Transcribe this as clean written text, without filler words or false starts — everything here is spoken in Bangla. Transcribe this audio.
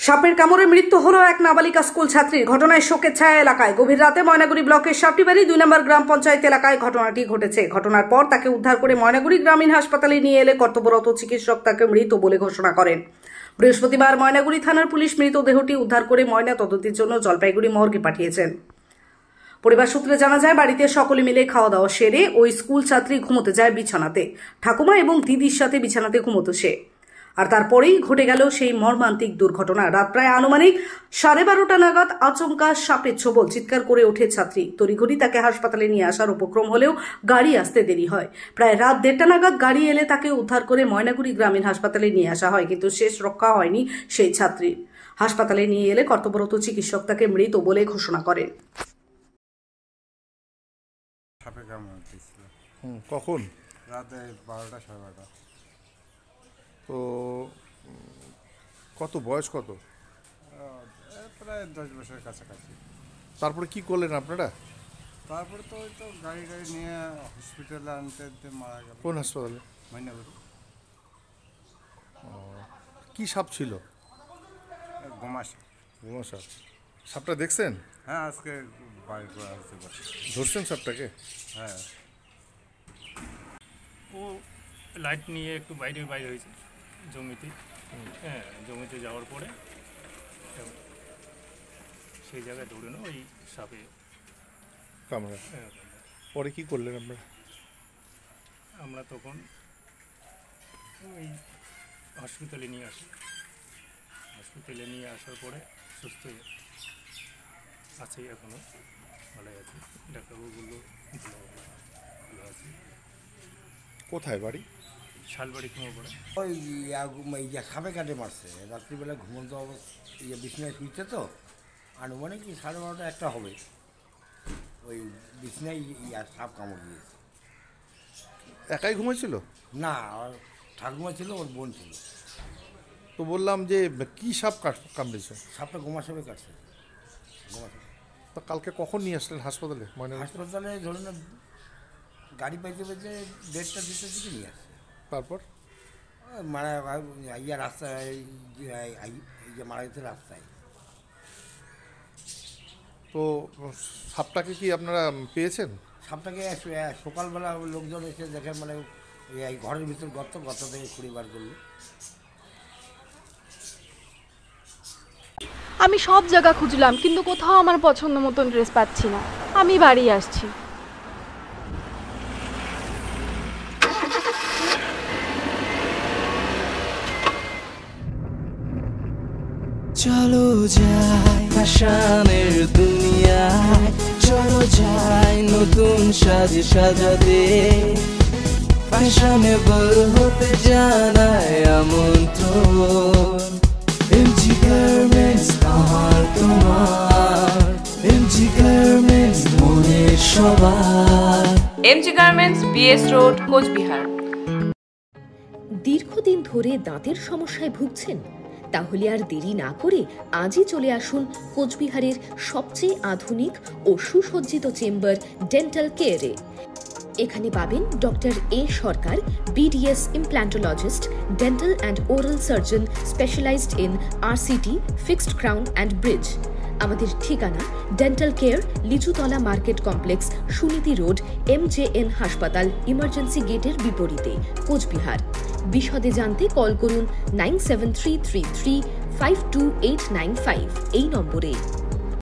সাপের কামড়ে মৃত্যু হলো এক নাবালিকা স্কুল ছাত্রীর। ঘটনায় শোকের ছায়া এলাকায়। গভীর রাতে ময়নাগুড়ি ব্লকের সাপটিবাড়ি 2 নম্বর গ্রাম পঞ্চায়েত এলাকায় ঘটনাটি ঘটেছে। ঘটনার পর তাকে উদ্ধার করে ময়নাগুড়ি গ্রামীণ হাসপাতালে নিয়ে এলে কর্তব্যরত চিকিৎসক তাকে মৃত বলে ঘোষণা করেন। বৃহস্পতিবার ময়নাগুড়ি থানার পুলিশ মৃতদেহটি উদ্ধার করে ময়না তদন্তের জন্য জলপাইগুড়ি মর্গে পাঠিয়েছেন। পরিবার সূত্রে জানা যায়, বাড়িতে সকলে মিলে খাওয়া দাওয়া সেরে ওই স্কুল ছাত্রী ঘুমোতে যায় বিছানাতে। ঠাকুমা এবং দিদির সাথে বিছানাতে ঘুমোতো সে। আর তারপরেই ঘটে গেল সেই মর্মান্তিক দুর্ঘটনা। রাত প্রায় আনুমানিক 12:30 নাগাদ আচমকা সাপের ছোবল চিৎকার করে ওঠে ছাত্রী। তড়িঘড়ি তাকে হাসপাতালে নিয়ে আসার উপক্রম হলেও গাড়ি আসতে দেরি হয়। প্রায় রাত 1:30 নাগাদ গাড়ি এলে তাকে উদ্ধার করে ময়নাগুড়ি গ্রামীণ হাসপাতালে নিয়ে আসা হয়, কিন্তু শেষ রক্ষা হয়নি সেই ছাত্রীর। হাসপাতালে নিয়ে এলে কর্তব্যরত চিকিৎসক তাকে মৃত বলে ঘোষণা করেন। কখন? রাতে 12টা 12:30। তো কত বয়স কত? প্রায় 10 বছরের কাছাকাছি। তারপরে কি করলেন আপনারা? তারপরে তো ওই তো গাড়ি নিয়ে হসপিটালে আনতে মারা গেল। কোন হাসপাতালে? ময়নাগুড়ি। কি সাপ ছিল? গোমাসা। গোমাসা। সাপটা দেখছেন? হ্যাঁ, আজকে বাইরে করে আসতে পারি। ধরছেন সাপটাকে? হ্যাঁ। ও লাইট নিয়ে একটু বাইরে হয়েছে জমিতে। হ্যাঁ, জমিতে যাওয়ার পরে সেই জায়গায় দৌড়ানো ওই সাপে কামড়া। পরে কি করলেন আপনারা? আমরা তখন ওই হসপিটালে নিয়ে আসি। হসপিটালে নিয়ে আসার পরে সুস্থ আছে, এখনও ভালো আছে। ডাক্তারবাবু বললো ভালো আছে। কোথায় বাড়ি? শালবাড়ি কুমোরপাড়া। ওই সাপে কাটে মারছে রাত্রিবেলা ঘুমন্ত অবস্থা, বিছনায় শুইছে তো আনুমানিক 12:30 1টা হবে। ওই বিছনায় সাপ কামড় দিয়েছে। একাই ঘুমাইছিল? না, ঠাকুমা ছিল, ওর বোন ছিল। তো বললাম যে কি সাপ কামড়েছে? সাপটা গোমা সাপে কাটছে। গোমা সাপ। তো কালকে কখন নিয়ে আসলেন হাসপাতালে? হাসপাতালে ধরুন গাড়ি পাইতে 1:30টা 2টার দিকে নিয়ে আসছে। তারপর মানে রাস্তায় মারা গেছে রাস্তায়। তো সাপটাকে কি আপনারা পেয়েছেন? সাপটাকে সকালবেলা লোকজন এসে দেখে, মানে এই ঘরের ভিতর গর্ত থেকে খুঁড়ে বার করলো। আমি সব জায়গা খুঁজলাম, কিন্তু কোথাও আমার পছন্দ মতন ড্রেস পাচ্ছি না। আমি বাড়ি আসছি। চলো যাই ফ্যাশনের দুনিয়ায়, চলো যাই নতুন সাজাতে। ফ্যাশনেবল হতে জানায় আমন্ত্রণ। এমজি গার্মেন্টস আমার তোমার, এমজি গার্মেন্টস মনের সবার। MG garments, BS road, Coochbehar. দীর্ঘদিন ধরে দাঁতের সমস্যায় ভুগছেন? তাহলে আর দেরি না করে আজই চলে আসুন কোচবিহারের সবচেয়ে আধুনিক ও সুসজ্জিত চেম্বার ডেন্টাল কেয়ারে। এখানে পাবেন doctor A Sarkar, BDS implantologist, dental and oral surgeon specialized in RCT, fixed crown and bridge. আমাদের ঠিকানা dental care, Lichutala market complex, Suniti road, MJN হাসপাতাল, ইমার্জেন্সি গেটের বিপরীতে, কোচবিহার। বিশদে জানতে কল করুন 97333 52895 এই নম্বরে।